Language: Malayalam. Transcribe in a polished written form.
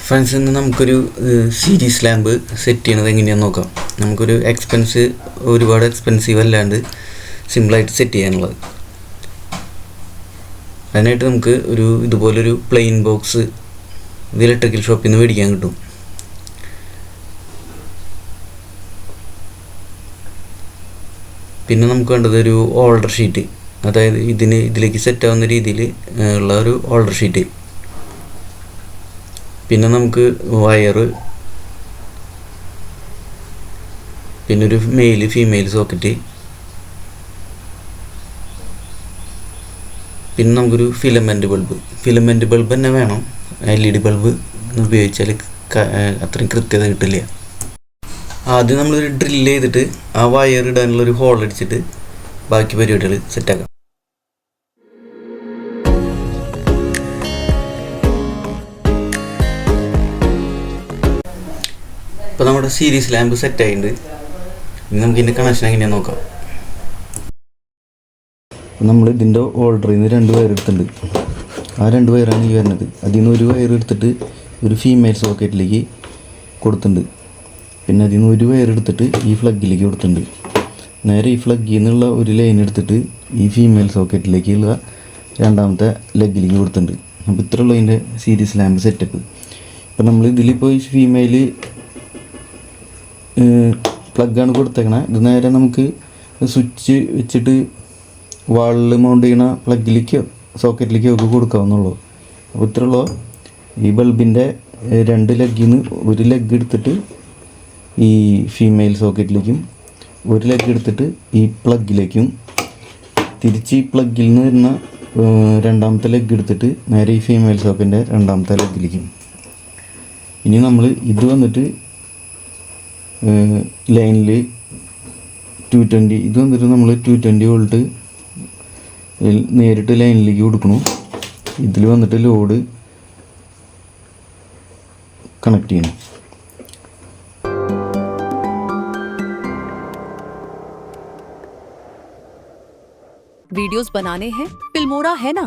ഫ്രണ്ട്സ്, ഇന്ന് നമുക്കൊരു സീരീസ് ലാമ്പ് സെറ്റ് ചെയ്യണത് എങ്ങനെയാണെന്ന് നോക്കാം. നമുക്കൊരു ഒരുപാട് എക്സ്പെൻസീവ് അല്ലാണ്ട് സിമ്പിളായിട്ട് സെറ്റ് ചെയ്യാനുള്ളത്. അതിനായിട്ട് നമുക്ക് ഇതുപോലൊരു പ്ലെയിൻ ബോക്സ് ഇത് ഇലക്ട്രിക്കൽ ഷോപ്പിൽ നിന്ന് മേടിക്കാൻ കിട്ടും. പിന്നെ നമുക്ക് വേണ്ടത് ഒരു ഓൾഡർ ഷീറ്റ്, അതായത് ഇതിലേക്ക് സെറ്റ് ആവുന്ന രീതിയിൽ ഉള്ള ഒരു ഓൾഡർ ഷീറ്റ്. പിന്നെ നമുക്ക് വയറ്, പിന്നെ ഒരു ഫീമെയിൽ സോക്കറ്റ്, പിന്നെ നമുക്കൊരു ഫിലമെൻ്റ് ബൾബ് തന്നെ വേണം. LED ബൾബ് ഉപയോഗിച്ചാൽ അത്രയും കൃത്യത കിട്ടില്ല. ആദ്യം നമ്മളൊരു ഡ്രില്ല് ചെയ്തിട്ട് ആ വയർ ഇടാനുള്ളൊരു ഹോൾ അടിച്ചിട്ട് ബാക്കി പരിപാടികൾ സെറ്റാക്കാം. ഇപ്പോൾ നമ്മുടെ സീരീസ് ലാമ്പ് സെറ്റായിട്ടുണ്ട്. ഇനി നമുക്ക് ഇതിൻ്റെ കണക്ഷൻ എങ്ങനെയാണെന്ന് നോക്കാം. നമ്മൾ ഇതിൻ്റെ ഓൾഡറിൽ നിന്ന് 2 വയർ എടുത്തിട്ടുണ്ട്. ആ 2 വയറാണ് ഈ വരുന്നത്. അതിൽ നിന്ന് ഒരു വയർ എടുത്തിട്ട് ഒരു ഫീമെയിൽ സോക്കറ്റിലേക്ക് കൊടുത്തിട്ടുണ്ട്. പിന്നെ അതിൽ നിന്ന് ഒരു വയർ എടുത്തിട്ട് ഈ ഫ്ലഗിലേക്ക് കൊടുത്തിട്ടുണ്ട്. നേരെ ഈ ഫ്ലഗിൽ നിന്നുള്ള ഒരു ലൈൻ എടുത്തിട്ട് ഈ ഫീമെയിൽ സോക്കറ്റിലേക്കുള്ള രണ്ടാമത്തെ ലെഗിലേക്ക് കൊടുത്തിട്ടുണ്ട്. അപ്പോൾ ഇത്രയുള്ള അതിൻ്റെ സീരീസ് ലാമ്പ് സെറ്റപ്പ്. ഇപ്പം നമ്മൾ ഇതിലിപ്പോൾ ഈ ഫീമെയിൽ പ്ലഗാണ് കൊടുത്തേക്കണേ. ഇത് നേരെ നമുക്ക് സ്വിച്ച് വെച്ചിട്ട് വാളിൽ മൗണ്ട് ചെയ്യണ പ്ലഗിലേക്കോ സോക്കറ്റിലേക്കോ ഒക്കെ കൊടുക്കാവുന്നുള്ളൂ. അപ്പോൾ ഇത്രയുള്ള ഈ ബൾബിൻ്റെ 2 ലെഗിൽ നിന്ന് ഒരു ലെഗ് എടുത്തിട്ട് ഈ ഫീമെയിൽ സോക്കറ്റിലേക്കും ഒരു ലെഗ് എടുത്തിട്ട് ഈ പ്ലഗിലേക്കും തിരിച്ച് ഈ പ്ലഗിൽ നിന്ന് വരുന്ന രണ്ടാമത്തെ ലെഗ് എടുത്തിട്ട് നേരെ ഈ ഫീമെയിൽ സോക്കറ്റിൻ്റെ രണ്ടാമത്തെ ലെഗിലേക്കും. ഇനി നമ്മൾ ഇത് വന്നിട്ട് ലൈനിൽ 220 ഇത് വന്നിട്ട് നമ്മൾ 220 വോൾട്ട് നേരിട്ട് ലൈനിലേക്ക് കൊടുക്കണം. ഇതിൽ വന്നിട്ട് ലോഡ് കണക്ട് ചെയ്യണം. वीडियोस बनाने हैं फिल्मोरा है ना।